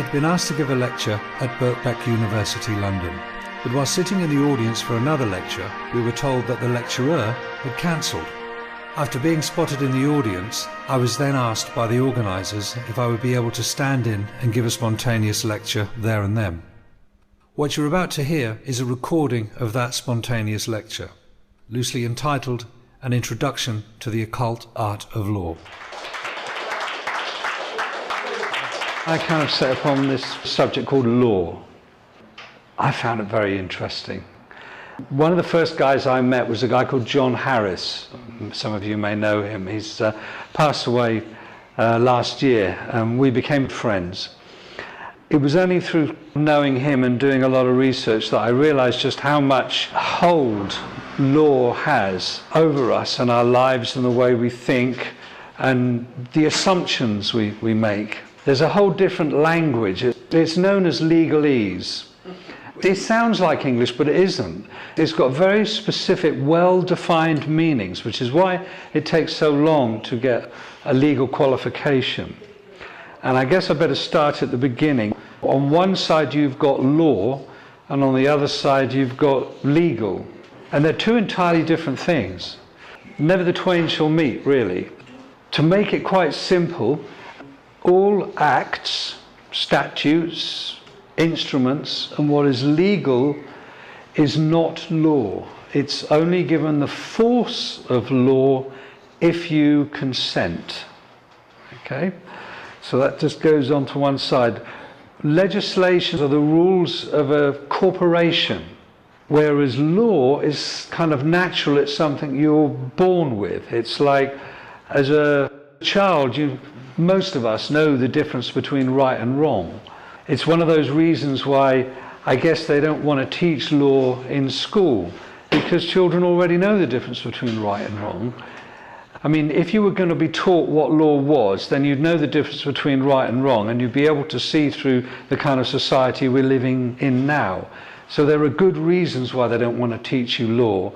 I'd been asked to give a lecture at Birthright University, London. But while sitting in the audience for another lecture, we were told that the lecturer had cancelled. After being spotted in the audience, I was then asked by the organisers if I would be able to stand in and give a spontaneous lecture there and then. What you're about to hear is a recording of that spontaneous lecture, loosely entitled An Introduction to the Occult Art of Law. I kind of set upon this subject called law. I found it very interesting. One of the first guys I met was a guy called John Harris. Some of you may know him. He's passed away last year, and we became friends. It was only through knowing him and doing a lot of research that I realized just how much hold law has over us and our lives and the way we think and the assumptions we make. There's a whole different language. It's known as legalese. It sounds like English, but it isn't. It's got very specific, well-defined meanings, which is why it takes so long to get a legal qualification. And I guess I better start at the beginning. On one side you've got law, and on the other side you've got legal. And they're two entirely different things. Never the twain shall meet, really. To make it quite simple, all acts, statutes, instruments, and what is legal is not law. It's only given the force of law if you consent. Okay? So that just goes on to one side. Legislation are the rules of a corporation, whereas law is kind of natural. It's something you're born with. It's like, as a child, most of us know the difference between right and wrong. It's one of those reasons why I guess they don't want to teach law in school, because children already know the difference between right and wrong. I mean, if you were going to be taught what law was, then you'd know the difference between right and wrong, and you'd be able to see through the kind of society we're living in now. So there are good reasons why they don't want to teach you law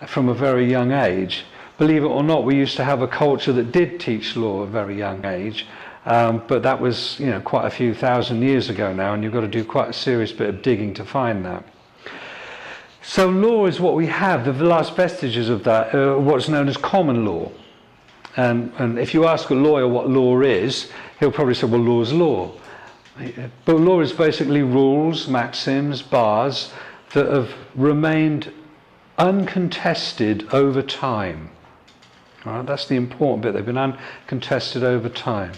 from a very young age. Believe it or not, we used to have a culture that did teach law at a very young age, but that was, quite a few thousand years ago now, and you've got to do quite a serious bit of digging to find that. So law is what we have. The last vestiges of that are what's known as common law. And if you ask a lawyer what law is, he'll probably say, well, law is law. But law is basically rules, maxims, bars that have remained uncontested over time. All right, that's the important bit. They've been uncontested over time.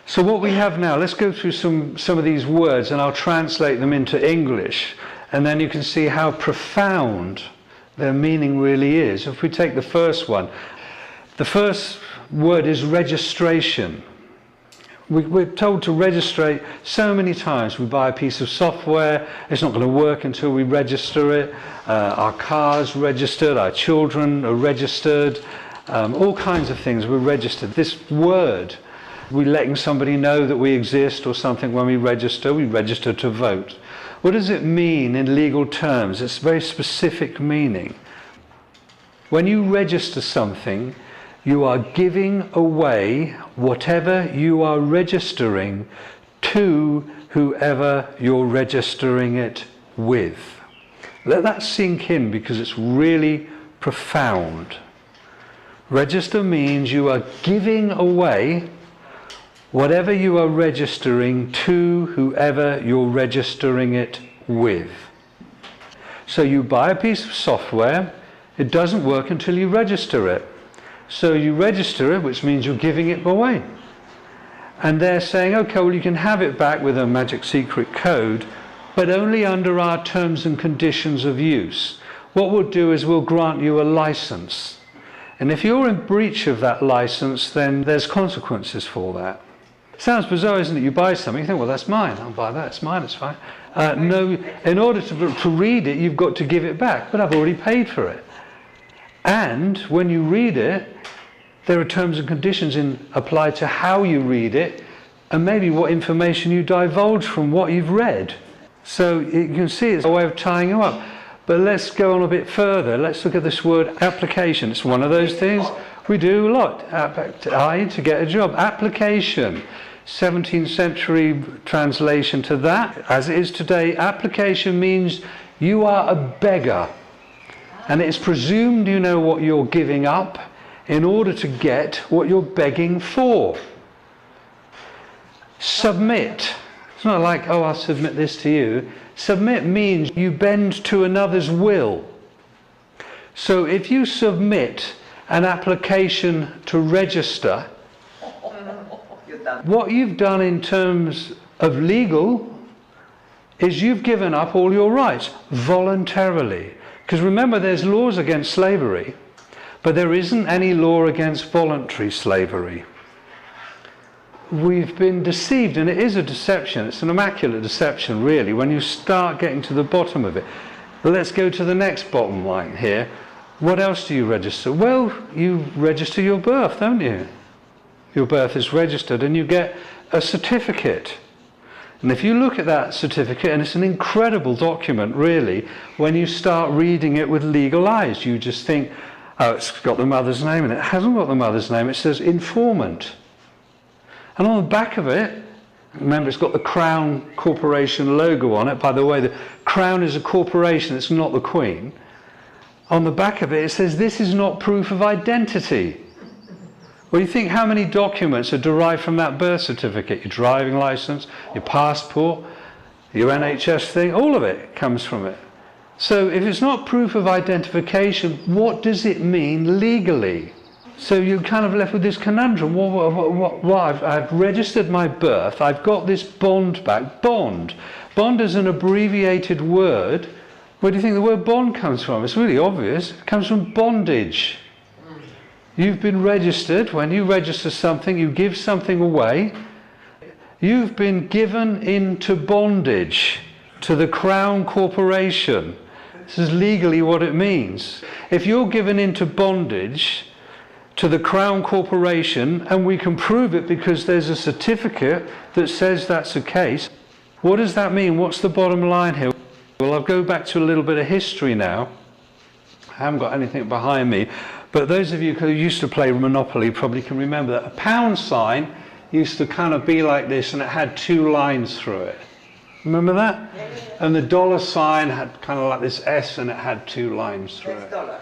So what we have now, let's go through some of these words, and I'll translate them into English, and then you can see how profound their meaning really is. If we take the first one, the first word is registration. We're told to register so many times. We buy a piece of software, it's not going to work until we register it. Our car's registered, our children are registered, all kinds of things we're registered. This word, we're letting somebody know that we exist or something when we register to vote. What does it mean in legal terms? It's a very specific meaning. When you register something, you are giving away whatever you are registering to whoever you're registering it with. Let that sink in, because it's really profound. Register means you are giving away whatever you are registering to whoever you're registering it with. So you buy a piece of software, it doesn't work until you register it. So you register it, which means you're giving it away. And they're saying, okay, well, you can have it back with a magic secret code, but only under our terms and conditions of use. What we'll do is we'll grant you a license. And if you're in breach of that license, then there's consequences for that. Sounds bizarre, isn't it? You buy something, you think, well, that's mine. I'll buy that. It's mine, it's fine. No, in order to read it, you've got to give it back. But I've already paid for it. And when you read it, there are terms and conditions applied to how you read it, and maybe what information you divulge from what you've read. So you can see it's a way of tying you up. But let's go on a bit further. Let's look at this word application. It's one of those things we do a lot. To get a job. Application. 17th century translation to that, as it is today, application means you are a beggar. And it's presumed you know what you're giving up in order to get what you're begging for. Submit. It's not like, oh, I'll submit this to you. Submit means you bend to another's will. So if you submit an application to register, what you've done in terms of legal is you've given up all your rights voluntarily. Because remember, there's laws against slavery, but there isn't any law against voluntary slavery. We've been deceived, and it is a deception. It's an immaculate deception, really, when you start getting to the bottom of it. But let's go to the next bottom line here. What else do you register? Well, you register your birth, don't you? Your birth is registered, and you get a certificate. And if you look at that certificate, and it's an incredible document, really, when you start reading it with legal eyes, you just think, oh, it's got the mother's name in it. It hasn't got the mother's name. It says informant. And on the back of it, remember, it's got the Crown Corporation logo on it. By the way, the Crown is a corporation. It's not the Queen. On the back of it, it says, this is not proof of identity. Well, you think how many documents are derived from that birth certificate? Your driving license, your passport, your NHS thing, all of it comes from it. So if it's not proof of identification, what does it mean legally? So you're kind of left with this conundrum. I've registered my birth, I've got this bond back. Bond. Bond is an abbreviated word. Where do you think the word bond comes from? It's really obvious. It comes from bondage. You've been registered. When you register something, you give something away. You've been given into bondage to the Crown Corporation. This is legally what it means. If you're given into bondage to the Crown Corporation, and we can prove it because there's a certificate that says that's the case, what does that mean? What's the bottom line here? Well, I'll go back to a little bit of history now. I haven't got anything behind me. But those of you who used to play Monopoly probably can remember that a pound sign used to kind of be like this, and it had two lines through it. Remember that? Yeah. And the dollar sign had kind of like this S, and it had two lines through it. Dollar.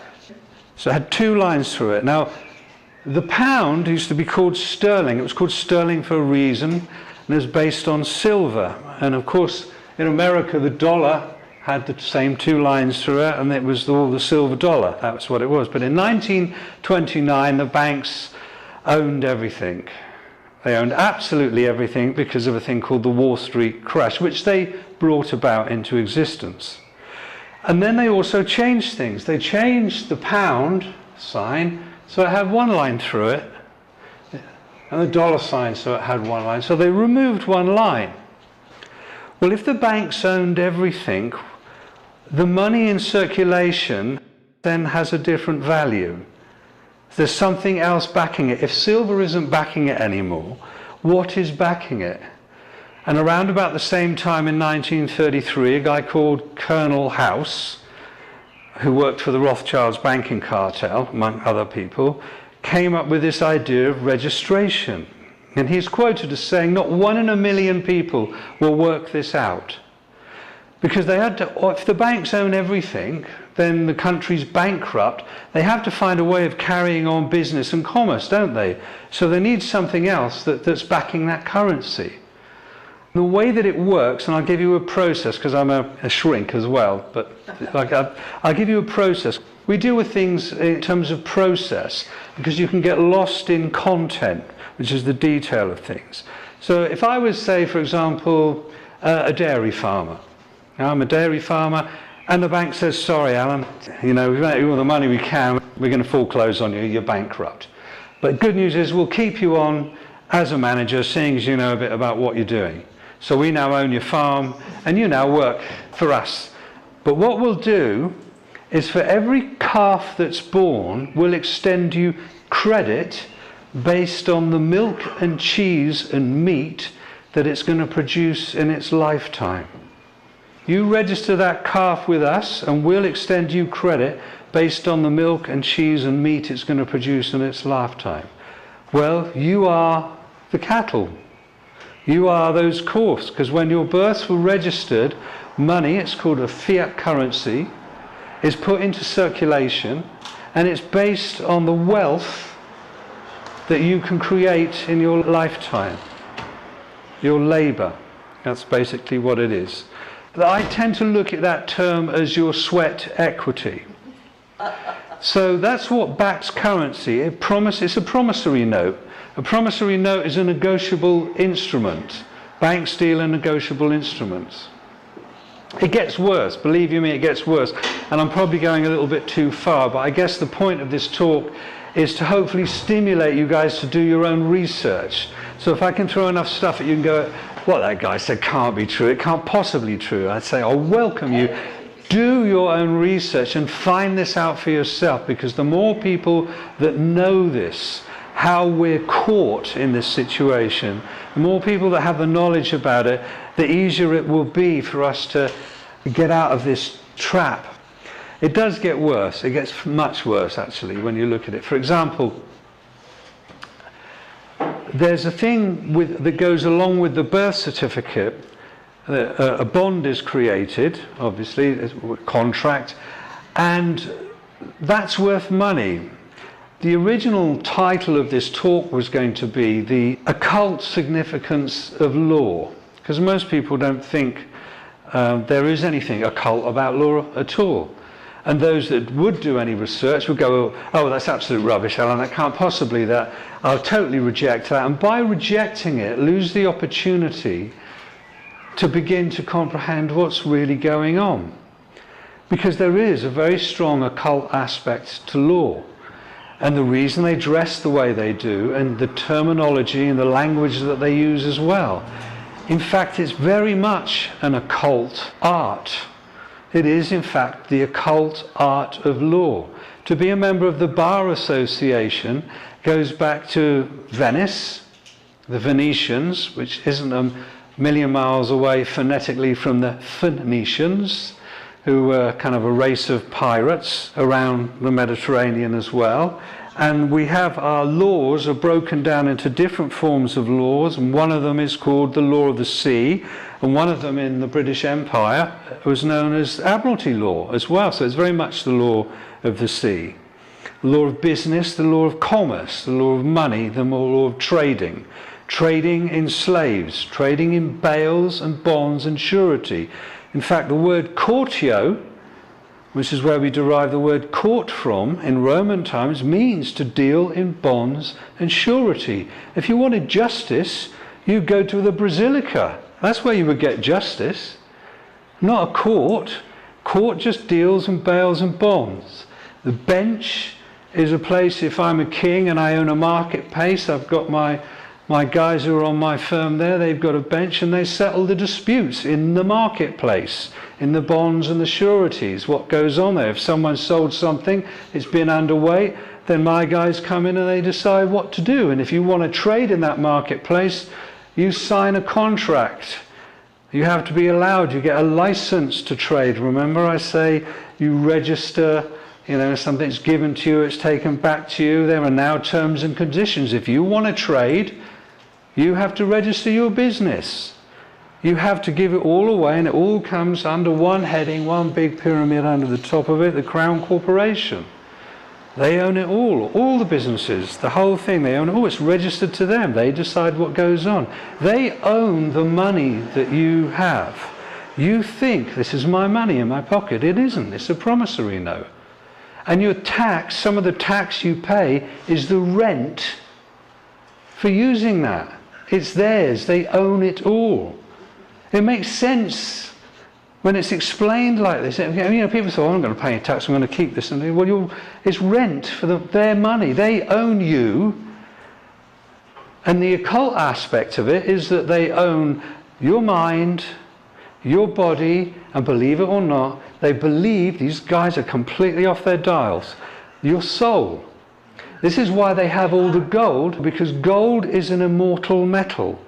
So it had two lines through it. Now, the pound used to be called sterling. It was called sterling for a reason, and it was based on silver. And of course, in America, the dollar had the same two lines through it, and it was all the silver dollar. That's what it was. But in 1929, the banks owned everything. They owned absolutely everything because of a thing called the Wall Street crash, which they brought about into existence. And then they also changed things. They changed the pound sign so it had one line through it, and the dollar sign so it had one line. So they removed one line. Well, if the banks owned everything, the money in circulation then has a different value. There's something else backing it. If silver isn't backing it anymore, what is backing it? And around about the same time in 1933, a guy called Colonel House, who worked for the Rothschilds banking cartel, among other people, came up with this idea of registration. And he's quoted as saying, not 1 in a million people will work this out. Because they had to, if the banks own everything, then the country's bankrupt. They have to find a way of carrying on business and commerce, don't they? So they need something else that's backing that currency. The way that it works, and I'll give you a process, because I'm a shrink as well, but I'll give you a process. We deal with things in terms of process, because you can get lost in content, which is the detail of things. So if I was, say, for example, a dairy farmer. Now, I'm a dairy farmer, and the bank says, sorry, Alan, we've lent you all the money we can, we're going to foreclose on you, you're bankrupt. But good news is we'll keep you on as a manager, seeing as you know a bit about what you're doing. So we now own your farm, and you now work for us. But what we'll do is for every calf that's born, we'll extend you credit based on the milk and cheese and meat that it's going to produce in its lifetime. You register that calf with us, and we'll extend you credit based on the milk and cheese and meat it's going to produce in its lifetime. Well, you are the cattle. You are those courts, because when your births were registered, money, it's called a fiat currency, is put into circulation, and it's based on the wealth that you can create in your lifetime, your labour. That's basically what it is. I tend to look at that term as your sweat equity. So that's what backs currency. It's a promissory note. A promissory note is a negotiable instrument. Banks deal in negotiable instruments. It gets worse, believe you me, it gets worse. And I'm probably going a little bit too far, but I guess the point of this talk is to hopefully stimulate you guys to do your own research. So if I can throw enough stuff at you and go, what that guy said can't be true, it can't possibly be true, I'd say, I'll welcome you. Do your own research and find this out for yourself, because the more people that know this, how we're caught in this situation, the more people that have the knowledge about it, the easier it will be for us to get out of this trap. It does get worse. It gets much worse, actually, when you look at it. For example, there's a thing that goes along with the birth certificate. A bond is created, obviously, a contract, and that's worth money. The original title of this talk was going to be the occult significance of law, because most people don't think there is anything occult about law at all. And those that would do any research would go, oh, that's absolute rubbish, Alan, that can't possibly, that I'll totally reject that. And by rejecting it, lose the opportunity to begin to comprehend what's really going on. Because there is a very strong occult aspect to law. And the reason they dress the way they do, and the terminology and the language that they use as well. In fact, it's very much an occult art. It is, in fact, the occult art of law. To be a member of the Bar Association goes back to Venice, the Venetians, which isn't a million miles away phonetically from the Phoenicians, who were kind of a race of pirates around the Mediterranean as well. And we have our laws are broken down into different forms of laws, and one of them is called the law of the sea, and one of them in the British Empire was known as Admiralty law as well. So it's very much the law of the sea. The law of business, the law of commerce, the law of money, the law of trading. Trading in slaves, trading in bales and bonds and surety. In fact, the word courtio, which is where we derive the word court from in Roman times, means to deal in bonds and surety. If you wanted justice, you go to the basilica. That's where you would get justice. Not a court. Court just deals in bales and bonds. The bench is a place, if I'm a king and I own a marketplace, I've got my guys who are on my firm there, they've got a bench and they settle the disputes in the marketplace, in the bonds and the sureties, what goes on there. If someone sold something, it's been underweight, then my guys come in and they decide what to do. And if you want to trade in that marketplace, you sign a contract. You have to be allowed, you get a license to trade. Remember I say you register, something's given to you, it's taken back to you. There are now terms and conditions. If you want to trade, you have to register your business. You have to give it all away, and it all comes under one heading, one big pyramid under the top of it, the Crown Corporation. They own it all the businesses, the whole thing, they own it all. It's registered to them. They decide what goes on. They own the money that you have. You think, this is my money in my pocket. It isn't. It's a promissory note. And your tax, some of the tax you pay is the rent for using that. It's theirs. They own it all. It makes sense when it's explained like this. People say, I'm going to pay a tax, I'm going to keep this. And well, it's rent for their money. They own you. And the occult aspect of it is that they own your mind, your body, and believe it or not, they believe, these guys are completely off their dials, your soul. This is why they have all the gold, because gold is an immortal metal.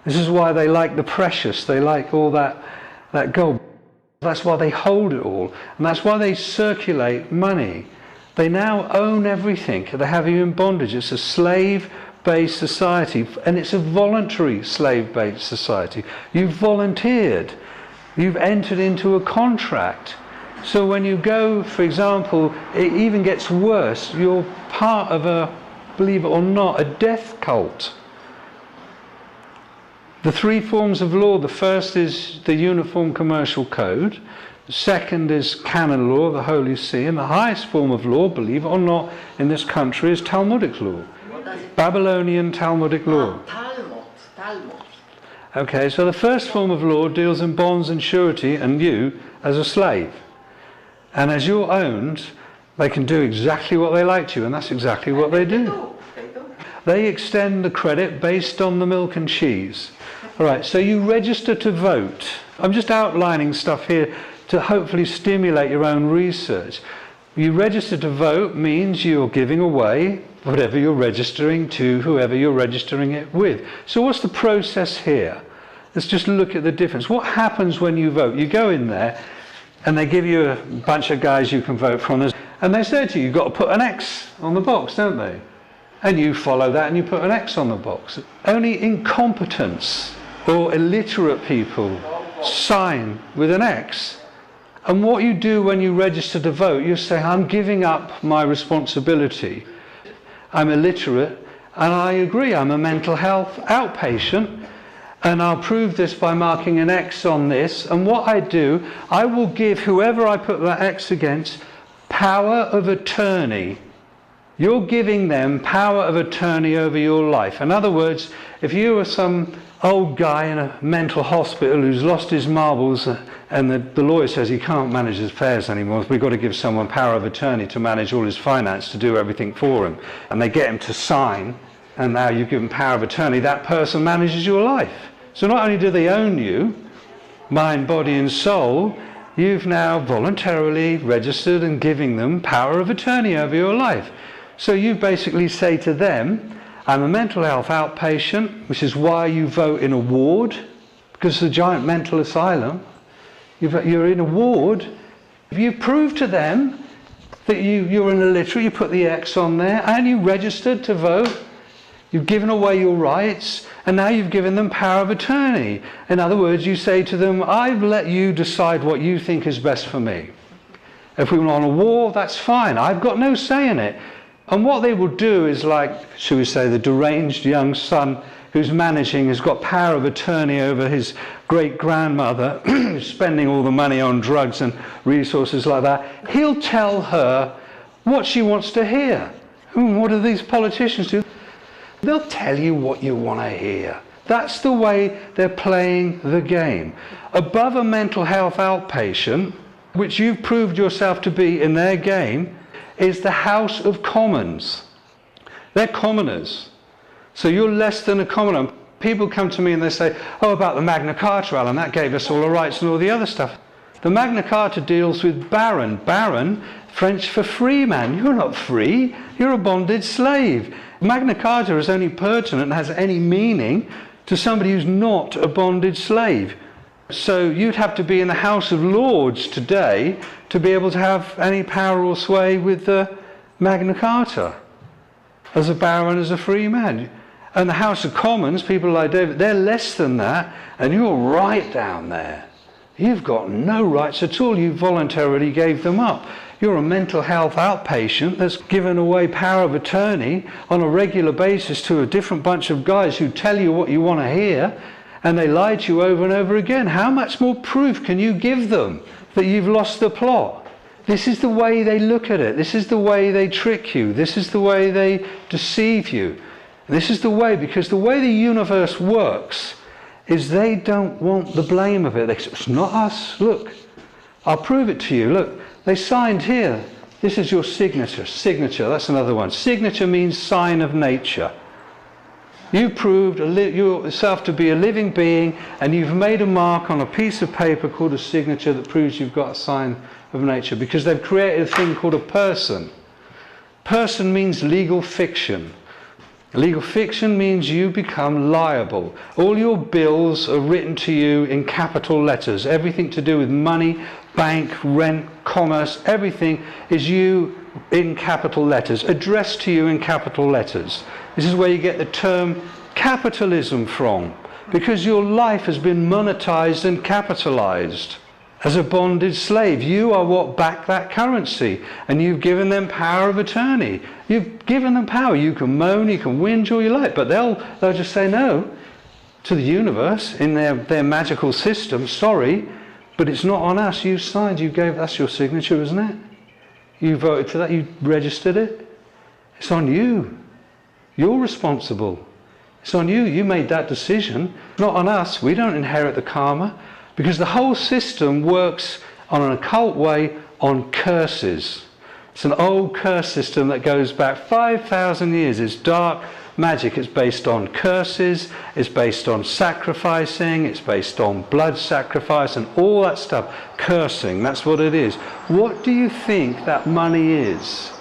This is why they like the precious, they like all that gold. That's why they hold it all, and that's why they circulate money. They now own everything. They have you in bondage. It's a slave slave-based society, and it's a voluntary slave-based society. You've volunteered. You've entered into a contract. So when you go, for example, it even gets worse. You're part of a, believe it or not, a death cult. The three forms of law: the first is the Uniform Commercial Code, the second is canon law, the Holy See, and the highest form of law, believe it or not, in this country is Talmudic law. Babylonian Talmudic law. Talmud. Okay, so the first form of law deals in bonds and surety, and you as a slave. And as you're owned, they can do exactly what they like to you, and that's exactly what they do. They extend the credit based on the milk and cheese. All right, so you register to vote. I'm just outlining stuff here to hopefully stimulate your own research. You register to vote means you're giving away whatever you're registering to whoever you're registering it with. So what's the process here? Let's just look at the difference. What happens when you vote? You go in there and they give you a bunch of guys you can vote from, and they say to you, you've got to put an X on the box, don't they? And you follow that and you put an X on the box. Only incompetents or illiterate people sign with an X. And what you do when you register to vote, you say, I'm giving up my responsibility. I'm illiterate, and I agree, I'm a mental health outpatient, and I'll prove this by marking an X on this. And what I do, I will give whoever I put that X against power of attorney. You're giving them power of attorney over your life. In other words, if you were some old guy in a mental hospital who's lost his marbles, and the lawyer says he can't manage his affairs anymore, we've got to give someone power of attorney to manage all his finance, to do everything for him, and they get him to sign, and now you've given power of attorney, that person manages your life. So not only do they own you, mind, body and soul, you've now voluntarily registered and giving them power of attorney over your life. So you basically say to them, I'm a mental health outpatient, which is why you vote in a ward, because it's a giant mental asylum. You're in a ward. If you prove to them that you're an illiterate, you put the X on there, and you registered to vote, you've given away your rights, and now you've given them power of attorney. In other words, you say to them, I've let you decide what you think is best for me. If we want a war, that's fine. I've got no say in it. And what they will do is, like, shall we say, the deranged young son who's managing has got power of attorney over his great-grandmother who's spending all the money on drugs and resources like that. He'll tell her what she wants to hear. What do these politicians do? They'll tell you what you want to hear. That's the way they're playing the game. Above a mental health outpatient, which you've proved yourself to be in their game, is the House of Commons. They're commoners. So you're less than a commoner. People come to me and they say, oh, about the Magna Carta, Alan, that gave us all the rights and all the other stuff. The Magna Carta deals with baron. Baron, French for free man. You're not free, you're a bonded slave. Magna Carta is only pertinent and has any meaning to somebody who's not a bonded slave. So you'd have to be in the House of Lords today to be able to have any power or sway with the Magna Carta as a baron, as a free man. And the House of Commons, people like David, they're less than that, and you're right down there. You've got no rights at all. You voluntarily gave them up. You're a mental health outpatient that's given away power of attorney on a regular basis to a different bunch of guys who tell you what you want to hear, and they lie to you over and over again. How much more proof can you give them that you've lost the plot? This is the way they look at it. This is the way they trick you. This is the way they deceive you. This is the way, because the way the universe works is they don't want the blame of it. They say, it's not us. Look, I'll prove it to you. Look, they signed here. This is your signature. Signature, that's another one. Signature means sign of nature. You proved yourself to be a living being, and you've made a mark on a piece of paper called a signature that proves you've got a sign of nature, because they've created a thing called a person. Person means legal fiction. Legal fiction means you become liable. All your bills are written to you in capital letters. Everything to do with money, bank, rent, commerce, everything is you in capital letters, addressed to you in capital letters. This is where you get the term capitalism from, because your life has been monetized and capitalized. As a bonded slave, you are what back that currency, and you've given them power of attorney. You've given them power. You can moan, you can whinge all you like, but they'll just say no to the universe in their magical system. Sorry, but it's not on us. You signed, you gave, that's your signature, isn't it? You voted for that, you registered it. It's on you. You're responsible. It's on you. You made that decision, not on us. We don't inherit the karma, because the whole system works on an occult way on curses. It's an old curse system that goes back 5,000 years. It's dark magic. It's based on curses. It's based on sacrificing. It's based on blood sacrifice and all that stuff. Cursing, that's what it is. What do you think that money is?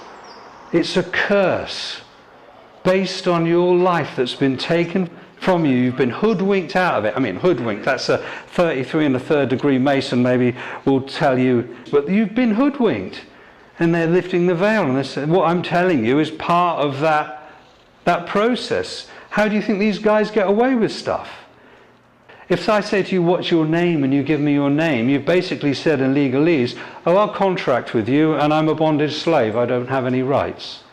It's a curse based on your life that's been taken from you. You've been hoodwinked out of it. I mean, hoodwinked, that's a 33 and a third degree Mason maybe will tell you, but you've been hoodwinked. And they're lifting the veil, and they say, what I'm telling you is part of that process. How do you think these guys get away with stuff? If I say to you, what's your name, and you give me your name, you've basically said in legalese, oh, I'll contract with you, and I'm a bonded slave, I don't have any rights.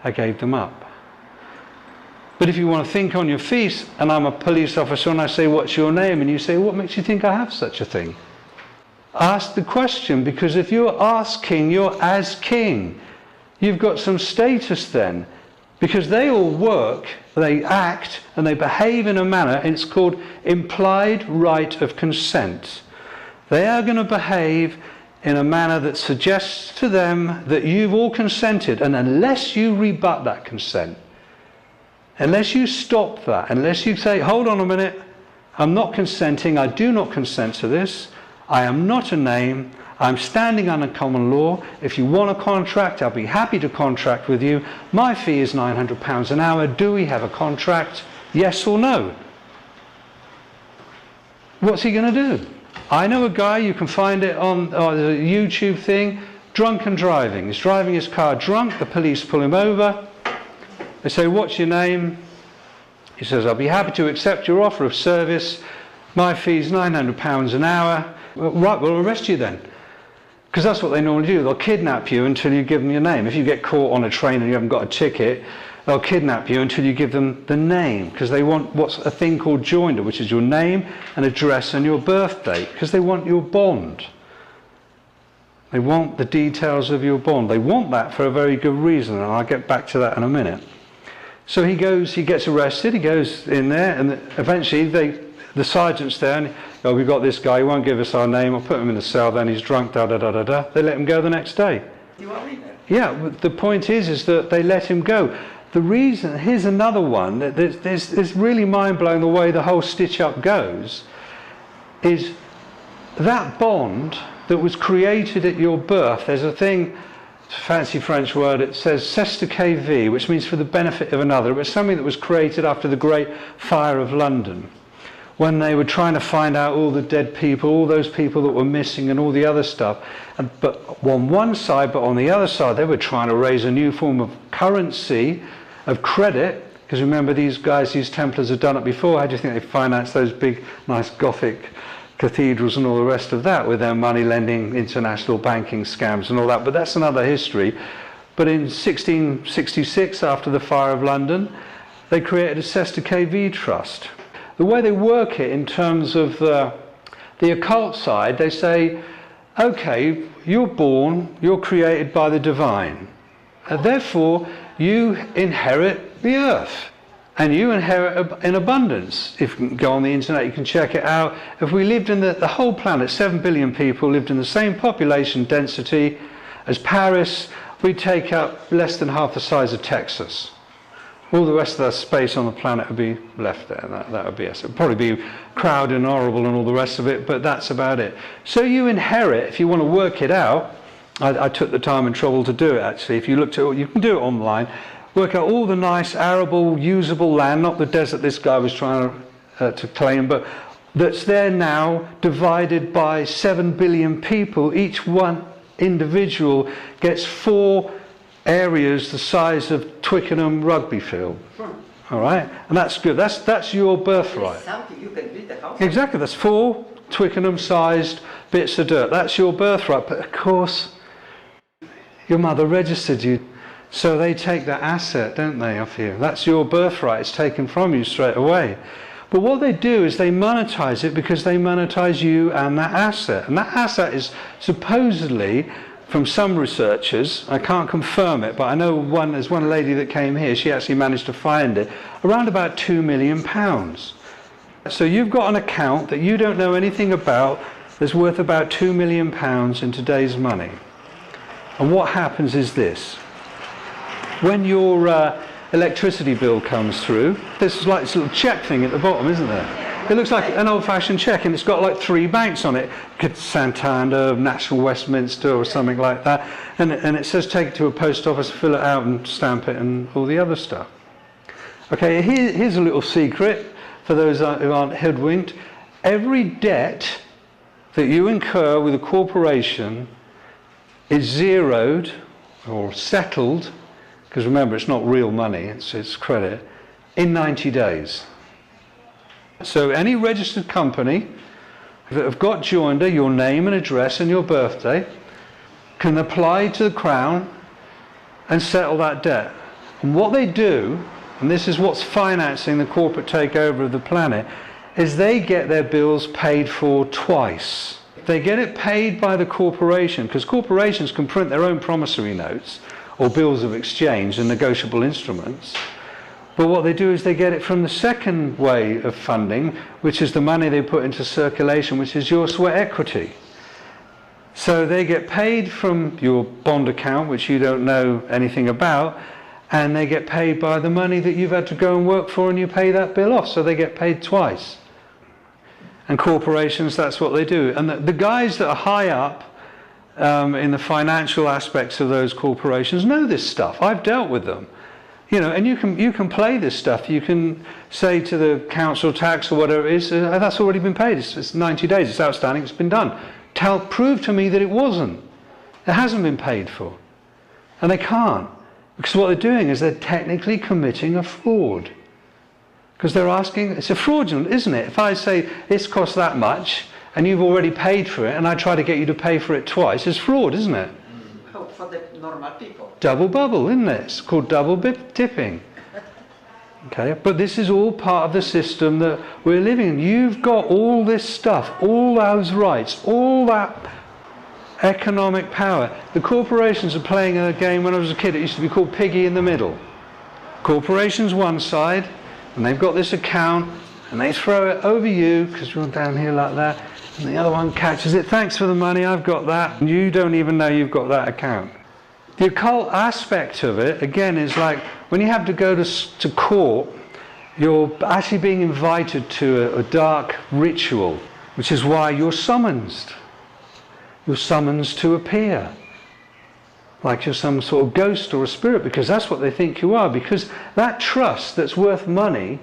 I gave them up. But if you want to think on your feet, and I'm a police officer, and I say, what's your name? And you say, what makes you think I have such a thing? Ask the question, because if you're asking, you're as king. You've got some status then, because they all work, they act, and they behave in a manner, and it's called implied right of consent. They are going to behave in a manner that suggests to them that you've all consented, and unless you rebut that consent, unless you stop that, unless you say, hold on a minute, I'm not consenting, I do not consent to this, I am not a name, I'm standing under common law, if you want a contract, I'll be happy to contract with you, my fee is £900 an hour, do we have a contract, yes or no? What's he going to do? I know a guy, you can find it on the YouTube thing, drunken driving. He's driving his car drunk, the police pull him over. They say, what's your name? He says, I'll be happy to accept your offer of service. My fee's £900 an hour. Well, right, we'll arrest you then. Because that's what they normally do. They'll kidnap you until you give them your name. If you get caught on a train and you haven't got a ticket, they'll kidnap you until you give them the name. Because they want what's a thing called joinder, which is your name and address and your birth date. Because they want your bond. They want the details of your bond. They want that for a very good reason, and I'll get back to that in a minute. So he gets arrested, he goes in there, and eventually the sergeant's there, and oh, we've got this guy, he won't give us our name, I'll put him in the cell, then he's drunk, da-da-da-da-da. They let him go the next day. You want me then? Yeah, the point is that they let him go. The reason, here's another one, that it's really mind-blowing the way the whole stitch-up goes, is that bond that was created at your birth, there's a thing, it's a fancy French word, it says c'est de vie, which means for the benefit of another. It was something that was created after the Great Fire of London, when they were trying to find out all the dead people, all those people that were missing and all the other stuff. But on one side, but on the other side, they were trying to raise a new form of currency, of credit, because remember these guys, these Templars had done it before. How do you think they financed those big, nice Gothic cathedrals and all the rest of that with their money lending, international banking scams and all that? But that's another history. But in 1666, after the Fire of London, they created a c'est de vie trust. The way they work it in terms of the occult side, they say, okay, you're born, you're created by the divine, and therefore you inherit the earth. And you inherit in abundance. If you can go on the internet, you can check it out. If we lived in the whole planet, 7 billion people lived in the same population density as Paris, we'd take up less than half the size of Texas. All the rest of the space on the planet would be left there. That would be us. It would probably be crowded and horrible and all the rest of it, but that's about it. So you inherit, if you want to work it out, I took the time and trouble to do it actually. If you looked at it, you can do it online. Work out all the nice, arable, usable land, not the desert this guy was trying to claim, but that's there now, divided by 7 billion people. Each one individual gets 4 areas the size of Twickenham rugby field. All right, and that's good. That's your birthright. It's something you can build a house. Exactly. That's 4 Twickenham-sized bits of dirt. That's your birthright. But of course, your mother registered you, so they take that asset, don't they, off you? That's your birthright. It's taken from you straight away. But what they do is they monetize it because they monetize you and that asset. And that asset is supposedly, from some researchers, I can't confirm it, but I know there's one lady that came here, she actually managed to find it, around about £2 million. So you've got an account that you don't know anything about that's worth about £2 million in today's money. And what happens is this. When your electricity bill comes through, there's like this little check thing at the bottom, isn't there? It looks like an old-fashioned check, and it's got like 3 banks on it. Santander, National Westminster, or something like that. And it says take it to a post office, fill it out and stamp it and all the other stuff. Okay, here's a little secret for those who aren't hoodwinked. Every debt that you incur with a corporation is zeroed or settled, because remember, it's not real money, it's credit, in 90 days. So any registered company that have got joinder, your name and address and your birthday, can apply to the Crown and settle that debt. And what they do, and this is what's financing the corporate takeover of the planet, is they get their bills paid for twice. They get it paid by the corporation, because corporations can print their own promissory notes or bills of exchange and negotiable instruments. But what they do is they get it from the second way of funding, which is the money they put into circulation, which is your sweat equity. So they get paid from your bond account, which you don't know anything about, and they get paid by the money that you've had to go and work for, and you pay that bill off. So they get paid twice. And corporations, that's what they do. And the guys that are high up in the financial aspects of those corporations know this stuff. I've dealt with them. You know, and you can play this stuff. You can say to the council tax or whatever it is, that's already been paid. It's 90 days. It's outstanding. It's been done. Prove to me that it wasn't. It hasn't been paid for. And they can't. Because what they're doing is they're technically committing a fraud. Because they're asking, it's a fraudulent, isn't it? If I say it's cost that much and you've already paid for it and I try to get you to pay for it twice, it's fraud, isn't it? For the normal people. Double bubble, isn't it? It's called double dipping. Okay, but this is all part of the system that we're living in. You've got all this stuff, all those rights, all that economic power. The corporations are playing a game. When I was a kid, it used to be called Piggy in the Middle. Corporations one side, and they've got this account, and they throw it over you, because you're down here like that, and the other one catches it. Thanks for the money, I've got that. And you don't even know you've got that account. The occult aspect of it, again, is like when you have to go to court, you're actually being invited to a dark ritual, which is why you're summoned. You're summoned to appear. Like you're some sort of ghost or a spirit, because that's what they think you are. Because that trust that's worth money,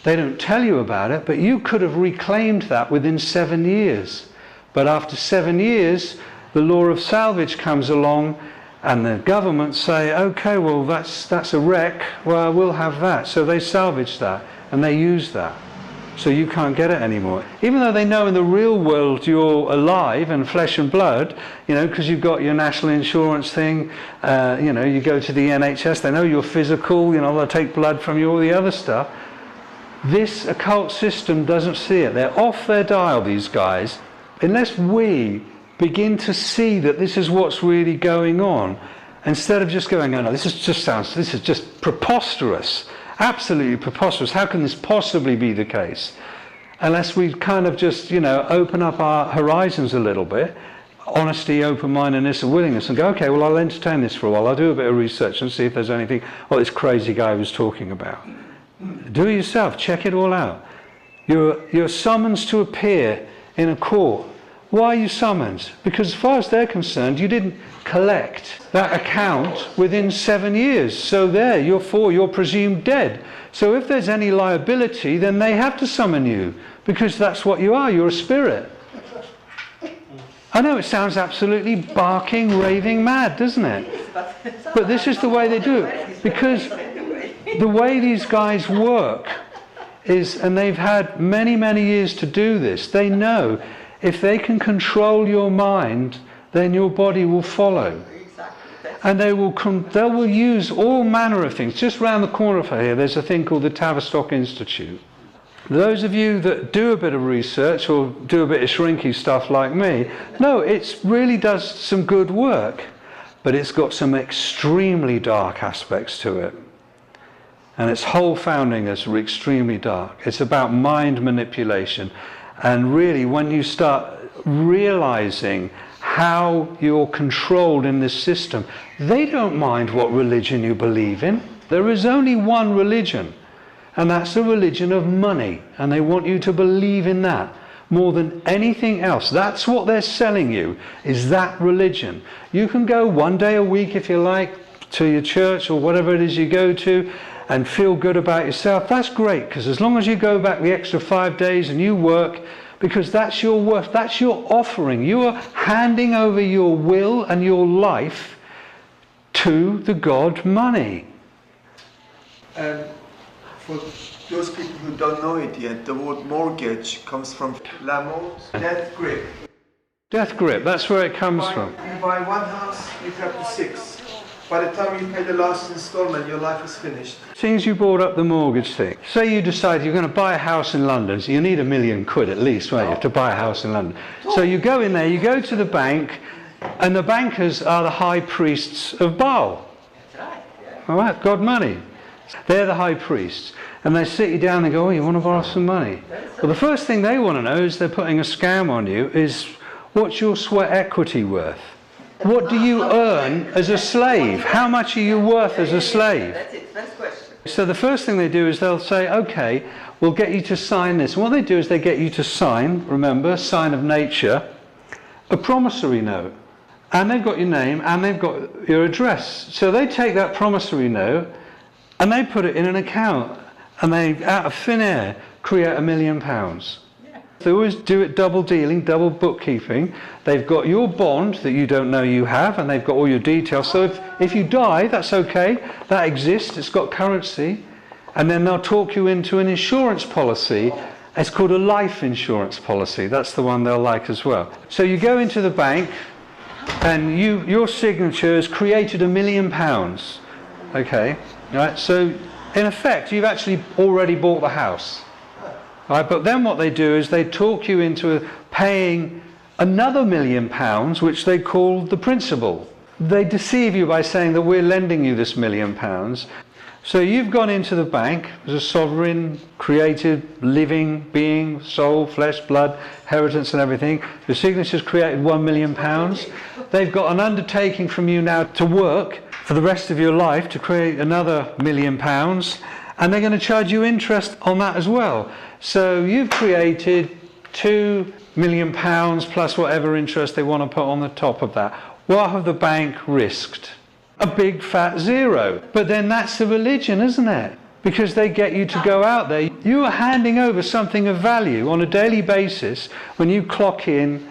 they don't tell you about it, but you could have reclaimed that within 7 years. But after 7 years, the law of salvage comes along, and the government say, okay, well, that's a wreck, well, we'll have that. So they salvage that, and they use that. So you can't get it anymore. Even though they know in the real world you're alive and flesh and blood, you know, because you've got your national insurance thing, you know, you go to the NHS, they know you're physical, you know, they'll take blood from you, all the other stuff. This occult system doesn't see it. They're off their dial, these guys. Unless we begin to see that this is what's really going on, instead of just going, oh no, this is just preposterous, absolutely preposterous. How can this possibly be the case? Unless we kind of just, you know, open up our horizons a little bit, honesty, open-mindedness and willingness, and go, okay, well, I'll entertain this for a while. I'll do a bit of research and see if there's anything what this crazy guy was talking about. Do it yourself. Check it all out. You're summoned to appear in a court. Why are you summoned? Because as far as they're concerned, you didn't collect that account within 7 years. So there, you're presumed dead. So if there's any liability, then they have to summon you, because that's what you are. You're a spirit. I know it sounds absolutely barking, raving mad, doesn't it? But this is the way they do it. Because the way these guys work is, and they've had many, many years to do this, they know if they can control your mind, then your body will follow. And they will use all manner of things. Just round the corner from here, there's a thing called the Tavistock Institute. Those of you that do a bit of research or do a bit of shrinky stuff like me, no, it really does some good work, but it's got some extremely dark aspects to it. And its whole founding is extremely dark. It's about mind manipulation. And really, when you start realizing how you're controlled in this system, they don't mind what religion you believe in. There is only one religion, and that's the religion of money, and they want you to believe in that more than anything else. That's what they're selling you, is that religion. You can go one day a week if you like to your church or whatever it is you go to and feel good about yourself. That's great, because as long as you go back the extra 5 days and you work, because that's your worth, that's your offering. You are handing over your will and your life to the god money. And for those people who don't know it yet, the word mortgage comes from la mort, death grip. Death grip, that's where it comes from. You buy one house, you have to 6. By the time you pay the last installment, your life is finished. Since you brought up the mortgage thing, say you decide you're going to buy a house in London, so you need £1 million at least, won't you, to buy a house in London. So you go in there, you go to the bank, and the bankers are the high priests of Baal. That's right, yeah. All right, God money. They're the high priests. And they sit you down and go, oh, you want to borrow some money? Well, the first thing they want to know is they're putting a scam on you is, what's your sweat equity worth? What do you earn as a slave? How much are you worth as a slave? That's it, first question. So the first thing they do is they'll say, okay, we'll get you to sign this. And what they do is they get you to sign, remember, sign of nature, a promissory note. And they've got your name and they've got your address. So they take that promissory note and they put it in an account and they, out of thin air, create £1 million. They always do it double dealing, double bookkeeping. They've got your bond that you don't know you have, and they've got all your details. So if you die, that's okay. That exists. It's got currency. And then they'll talk you into an insurance policy. It's called a life insurance policy. That's the one they'll like as well. So you go into the bank, and your signature has created £1 million. Okay, right? So in effect, you've actually already bought the house. Right, but then what they do is they talk you into paying another £1 million, which they call the principal. They deceive you by saying that we're lending you this £1 million. So you've gone into the bank as a sovereign, created, living being, soul, flesh, blood, inheritance and everything. Your signature's created £1 million. They've got an undertaking from you now to work for the rest of your life to create another £1 million. And they're going to charge you interest on that as well. So you've created £2 million plus whatever interest they want to put on the top of that. What have the bank risked? A big fat zero. But then that's the religion, isn't it? Because they get you to go out there. You are handing over something of value on a daily basis. When you clock in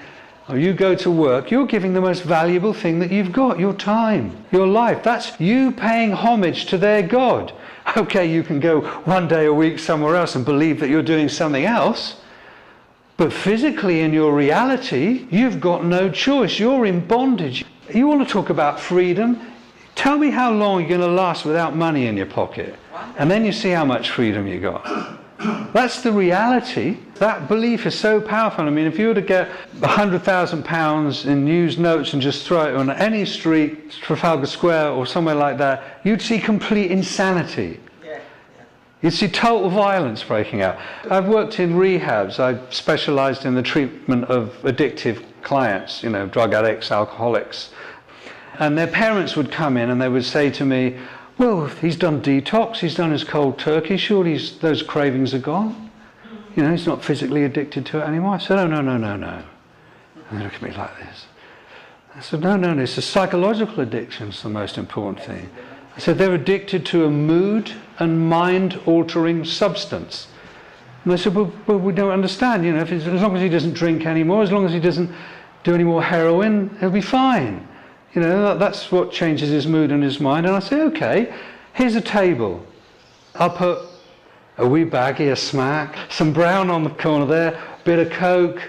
or you go to work, you're giving the most valuable thing that you've got, your time, your life. That's you paying homage to their God. Okay, you can go one day a week somewhere else and believe that you're doing something else, but physically in your reality, you've got no choice. You're in bondage. You want to talk about freedom? Tell me how long you're going to last without money in your pocket, and then you see how much freedom you got. That's the reality. That belief is so powerful. I mean, if you were to get £100,000 in used notes and just throw it on any street, Trafalgar Square or somewhere like that, you'd see complete insanity. You'd see total violence breaking out. I've worked in rehabs. I've specialised in the treatment of addictive clients, you know, drug addicts, alcoholics. And their parents would come in and they would say to me, well, he's done detox, he's done his cold turkey, surely those cravings are gone. You know, he's not physically addicted to it anymore. I said, oh, no. And they look at me like this. I said, no, it's the psychological addiction's the most important thing. I said, they're addicted to a mood and mind-altering substance. And they said, well, we don't understand, you know, as long as he doesn't drink anymore, as long as he doesn't do any more heroin, he'll be fine. You know, that's what changes his mood and his mind. And I say, okay, here's a table. I'll put a wee baggie of smack, some brown on the corner there, bit of coke,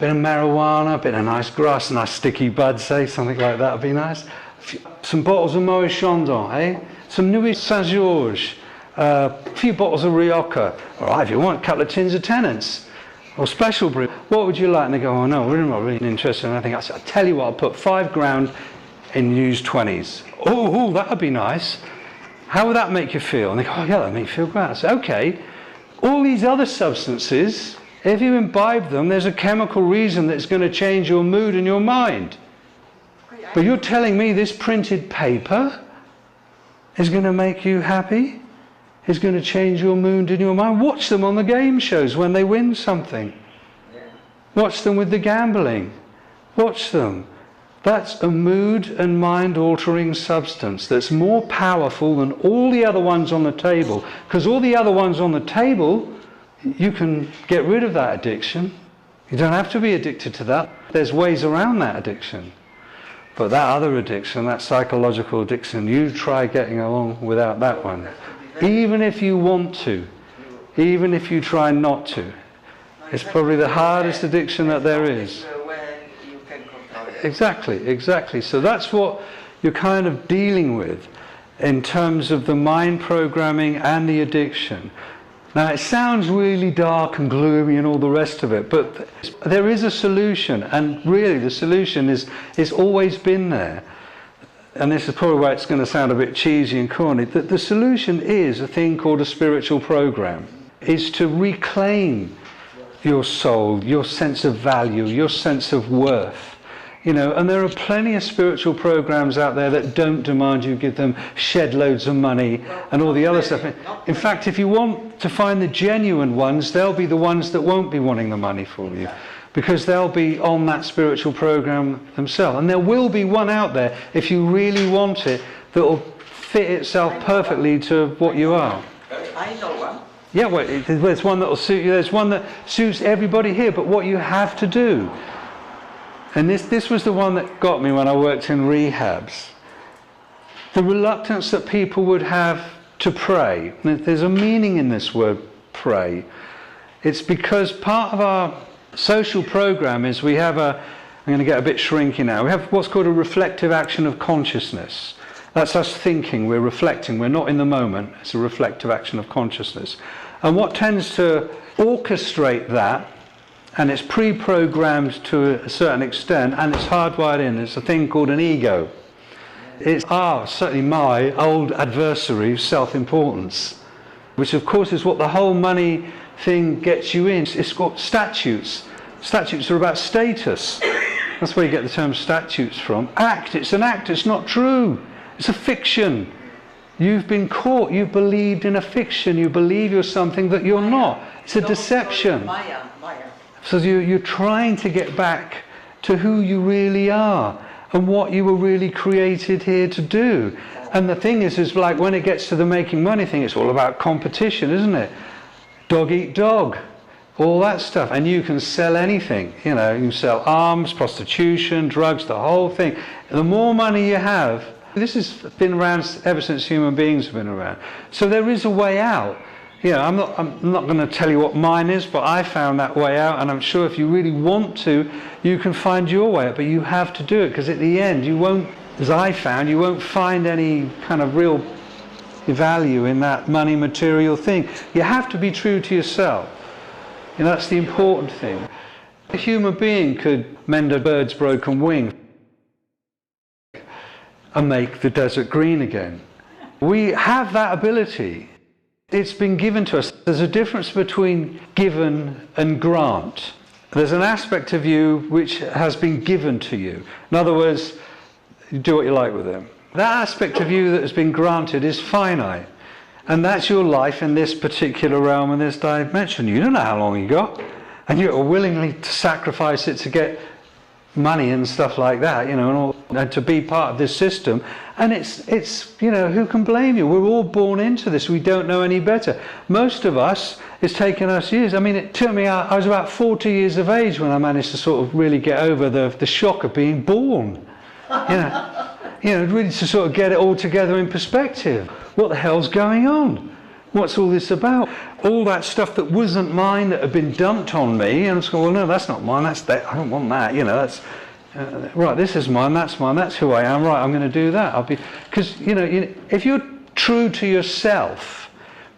bit of marijuana, bit of nice grass, nice sticky bud, say, something like that would be nice. Some bottles of Moet Chandon, eh? Some Nuit Saint-Georges, a few bottles of Rioja, all right, if you want, a couple of tins of Tennant's, or special brew. What would you like? And they go, oh no, we're not really interested in anything. I said, I'll tell you what, I'll put £5 in used 20s. Oh, that would be nice. How would that make you feel? And they go, oh yeah, that makes me feel great. I said, okay, all these other substances, if you imbibe them, there's a chemical reason that's going to change your mood and your mind. But you're telling me this printed paper is going to make you happy? Is going to change your mood and your mind? Watch them on the game shows when they win something. Watch them with the gambling. Watch them. That's a mood and mind altering substance that's more powerful than all the other ones on the table. Because all the other ones on the table, you can get rid of that addiction. You don't have to be addicted to that. There's ways around that addiction. But that other addiction, that psychological addiction, you try getting along without that one. Even if you want to, even if you try not to. It's probably the hardest addiction that there is. Exactly. So that's what you're kind of dealing with in terms of the mind programming and the addiction. Now it sounds really dark and gloomy and all the rest of it, but there is a solution, and really the solution is always been there. And this is probably why it's going to sound a bit cheesy and corny. The solution is a thing called a spiritual program. Is to reclaim your soul, your sense of value, your sense of worth. You know, and there are plenty of spiritual programs out there that don't demand you give them shed loads of money and all the other stuff. In fact, if you want to find the genuine ones, they'll be the ones that won't be wanting the money for you, because they'll be on that spiritual program themselves. And there will be one out there, if you really want it, that will fit itself perfectly to what you are. I know one. Yeah, well, there's one that will suit you. There's one that suits everybody here. But what you have to do, and this was the one that got me when I worked in rehabs, the reluctance that people would have to pray. There's a meaning in this word, pray. It's because part of our social program is we have I'm going to get a bit shrinky now, we have what's called a reflective action of consciousness. That's us thinking, we're reflecting, we're not in the moment. It's a reflective action of consciousness. And what tends to orchestrate that, and it's pre-programmed to a certain extent, and it's hardwired in, it's a thing called an ego. It's certainly my old adversary, self-importance, which of course is what the whole money thing gets you in. It's got statutes. Statutes are about status. That's where you get the term statutes from. It's an act, it's not true. It's a fiction. You've been caught, you've believed in a fiction, you believe you're something that you're not. It's a deception. Maya. So you're trying to get back to who you really are and what you were really created here to do. And the thing is like when it gets to the making money thing, it's all about competition, isn't it? Dog eat dog, all that stuff. And you can sell anything, you know, you can sell arms, prostitution, drugs, the whole thing. The more money you have, this has been around ever since human beings have been around. So there is a way out. You know, I'm not going to tell you what mine is, but I found that way out, and I'm sure if you really want to, you can find your way out. But you have to do it, because at the end, you won't, as I found, you won't find any kind of real value in that money material thing. You have to be true to yourself. You know, that's the important thing. A human being could mend a bird's broken wing and make the desert green again. We have that ability. It's been given to us. There's a difference between given and grant. There's an aspect of you which has been given to you. In other words, you do what you like with them. That aspect of you that has been granted is finite. And that's your life in this particular realm, in this dimension. You don't know how long you got. And you're willingly to sacrifice it to get money and stuff like that, you know, and all. and to be part of this system. And it's you know, who can blame you? We're all born into this. We don't know any better. Most of us, it's taken us years. I mean, it took me, I was about 40 years of age when I managed to sort of really get over the shock of being born. You know, really to sort of get it all together in perspective. What the hell's going on? What's all this about? All that stuff that wasn't mine, that had been dumped on me, and I was going, well, no, that's not mine, that's that. I don't want that, you know, that's, right, this is mine, that's who I am, right, I'm going to do that. Because, you know, if you're true to yourself,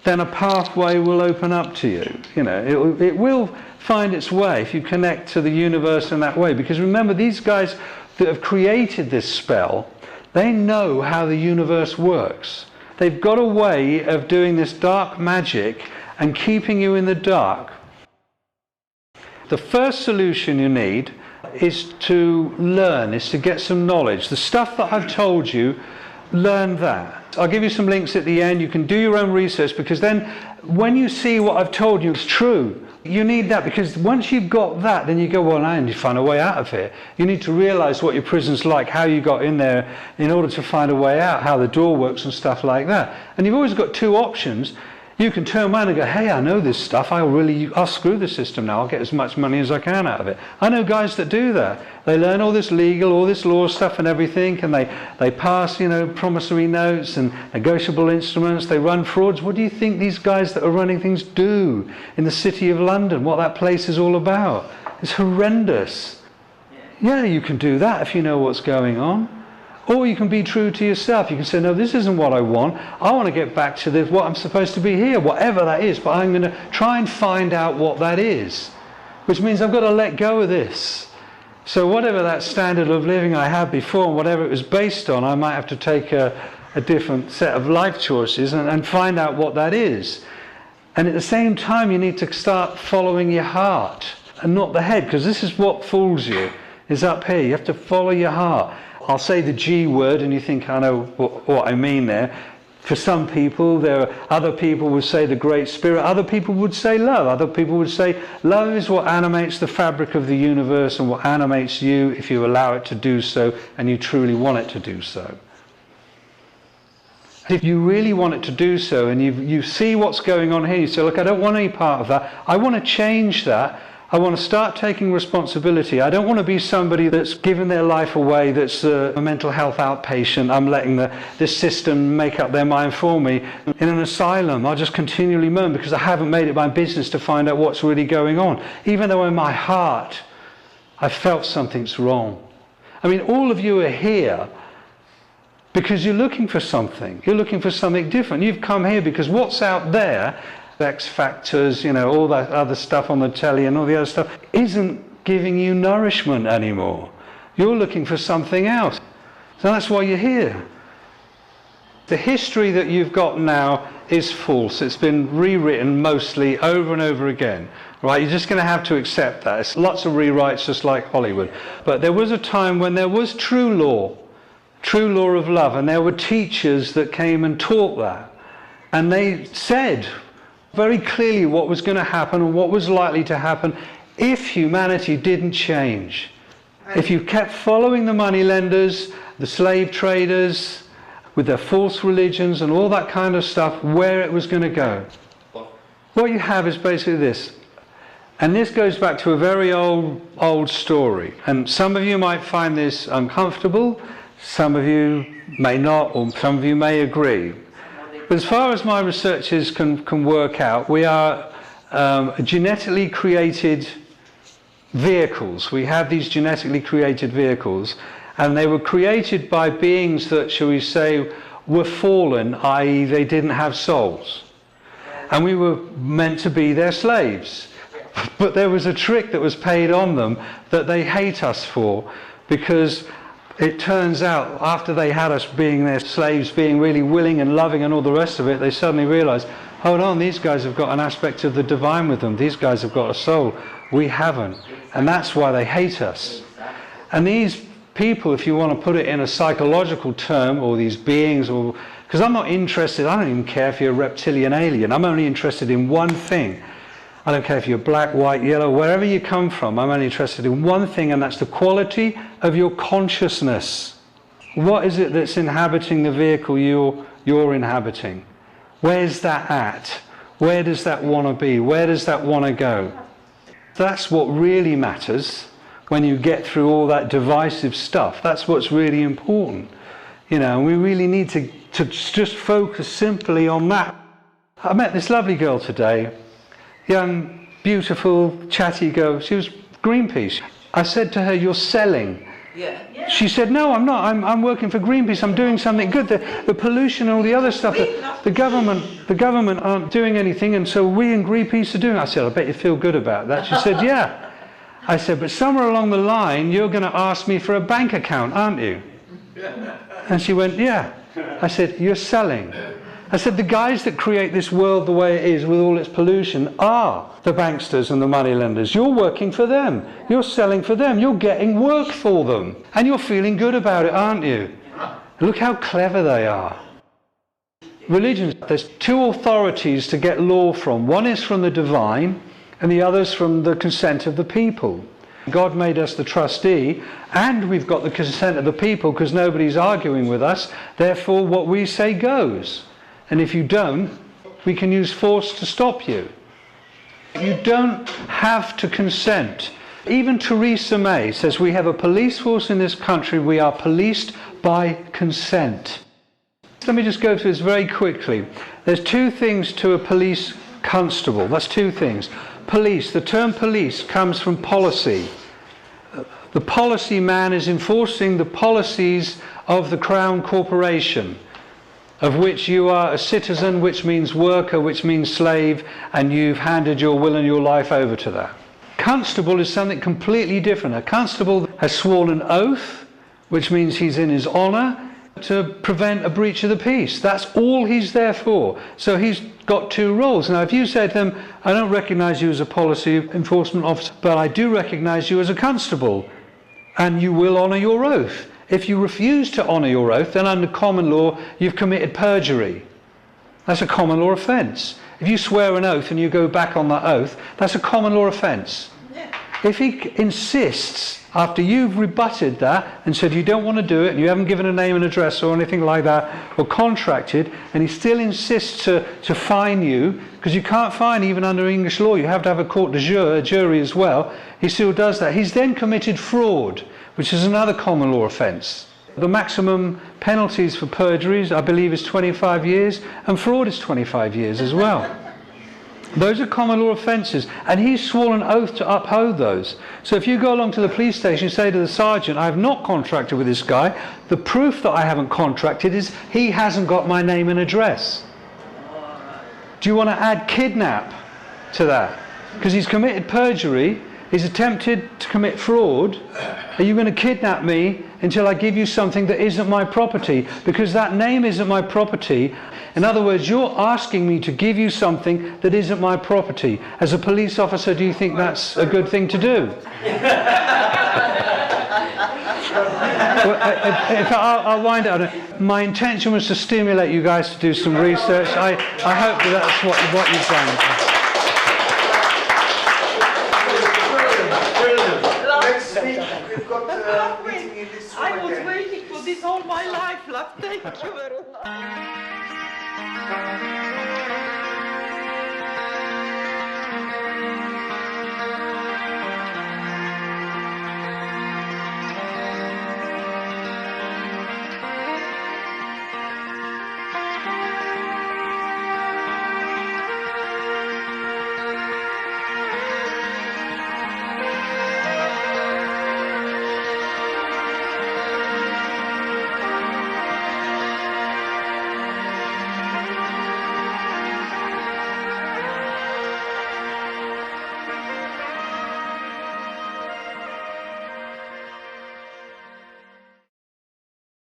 then a pathway will open up to you. You know, it will find its way if you connect to the universe in that way. Because remember, these guys that have created this spell, they know how the universe works. They've got a way of doing this dark magic and keeping you in the dark. The first solution you need is to learn, is to get some knowledge. The stuff that I've told you, learn that. I'll give you some links at the end. You can do your own research, because then when you see what I've told you is true, you need that, because once you've got that, then you go, well, I need to find a way out of here. You need to realize what your prison's like, how you got in there in order to find a way out, how the door works and stuff like that. And you've always got two options. You can turn around and go, hey, I know this stuff, I'll screw the system now, I'll get as much money as I can out of it. I know guys that do that. They learn all this legal, all this law stuff and everything, and they pass, you know, promissory notes and negotiable instruments, they run frauds. What do you think these guys that are running things do in the City of London, what that place is all about? It's horrendous. Yeah, you can do that if you know what's going on. Or you can be true to yourself. You can say, no, this isn't what I want. I want to get back to what I'm supposed to be here, whatever that is. But I'm going to try and find out what that is. Which means I've got to let go of this. So whatever that standard of living I had before, and whatever it was based on, I might have to take a different set of life choices and find out what that is. And at the same time, you need to start following your heart and not the head. Because this is what fools you, is up here. You have to follow your heart. I'll say the G word and you think I know what I mean there. For some people, other people would say the Great Spirit, other people would say love, other people would say love is what animates the fabric of the universe and what animates you if you allow it to do so and you truly want it to do so. If you really want it to do so and you see what's going on here, you say, look, I don't want any part of that, I want to change that. I want to start taking responsibility. I don't want to be somebody that's given their life away, that's a mental health outpatient. I'm letting this system make up their mind for me. In an asylum, I'll just continually moan because I haven't made it my business to find out what's really going on. Even though in my heart, I felt something's wrong. I mean, all of you are here because you're looking for something. You're looking for something different. You've come here because what's out there, X Factors, you know, all that other stuff on the telly and all the other stuff, isn't giving you nourishment anymore. You're looking for something else. So that's why you're here. The history that you've got now is false. It's been rewritten mostly over and over again. Right? You're just going to have to accept that. It's lots of rewrites just like Hollywood. But there was a time when there was true law of love, and there were teachers that came and taught that. And they said very clearly what was going to happen and what was likely to happen if humanity didn't change. If you kept following the moneylenders, the slave traders, with their false religions and all that kind of stuff, where it was going to go. What you have is basically this. And this goes back to a very old story. And some of you might find this uncomfortable, some of you may not, or some of you may agree. But as far as my researchers can work out, we are genetically created vehicles. We have these genetically created vehicles, and they were created by beings that, shall we say, were fallen, i.e. they didn't have souls. And we were meant to be their slaves. But there was a trick that was paid on them that they hate us for, because it turns out, after they had us being their slaves, being really willing and loving and all the rest of it, they suddenly realised, hold on, these guys have got an aspect of the divine with them. These guys have got a soul. We haven't. And that's why they hate us. And these people, if you want to put it in a psychological term, or these beings, or because I'm not interested, I don't even care if you're a reptilian alien. I'm only interested in one thing. I don't care if you're black, white, yellow, wherever you come from, I'm only interested in one thing, and that's the quality of your consciousness. What is it that's inhabiting the vehicle you're inhabiting? Where's that at? Where does that want to be? Where does that want to go? That's what really matters when you get through all that divisive stuff. That's what's really important. You know, we really need to just focus simply on that. I met this lovely girl today, young, beautiful, chatty girl. She was Greenpeace. I said to her, "You're selling." Yeah. She said, "No, I'm not. I'm working for Greenpeace. I'm doing something good. The pollution and all the other stuff, the government aren't doing anything, and so we in Greenpeace are doing." I said, "I bet you feel good about that." She said, "Yeah." I said, "But somewhere along the line, you're going to ask me for a bank account, aren't you?" And she went, "Yeah." I said, "You're selling." I said, "The guys that create this world the way it is with all its pollution are the banksters and the moneylenders. You're working for them. You're selling for them. You're getting work for them. And you're feeling good about it, aren't you?" Look how clever they are. Religions, there's two authorities to get law from. One is from the divine and the other is from the consent of the people. God made us the trustee, and we've got the consent of the people because nobody's arguing with us. Therefore, what we say goes. And if you don't, we can use force to stop you. You don't have to consent. Even Theresa May says we have a police force in this country. We are policed by consent. Let me just go through this very quickly. There's two things to a police constable. That's two things. Police. The term police comes from policy. The policy man is enforcing the policies of the Crown Corporation, of which you are a citizen, which means worker, which means slave, and you've handed your will and your life over to that. Constable is something completely different. A constable has sworn an oath, which means he's in his honour, to prevent a breach of the peace. That's all he's there for. So he's got two roles. Now, if you said to him, "I don't recognise you as a policy enforcement officer, but I do recognise you as a constable, and you will honour your oath." If you refuse to honour your oath, then under common law, you've committed perjury. That's a common law offence. If you swear an oath and you go back on that oath, that's a common law offence. If he insists, after you've rebutted that and said you don't want to do it, and you haven't given a name and address or anything like that, or contracted, and he still insists to fine you, because you can't fine even under English law, you have to have a court de jure, a jury as well, he still does that. He's then committed fraud, which is another common law offence. The maximum penalties for perjuries, I believe, is 25 years, and fraud is 25 years as well. Those are common law offences, and he's sworn an oath to uphold those. So if you go along to the police station and say to the sergeant, "I have not contracted with this guy, the proof that I haven't contracted is he hasn't got my name and address." Do you want to add kidnap to that? Because he's committed perjury, he's attempted to commit fraud. Are you going to kidnap me until I give you something that isn't my property? Because that name isn't my property. In other words, you're asking me to give you something that isn't my property. As a police officer, do you think that's a good thing to do? Well, I'll wind up. My intention was to stimulate you guys to do some research. I hope that's what you've done. Next week we've got a meeting in this room I was again. waiting for this all my life, love. Thank you very much.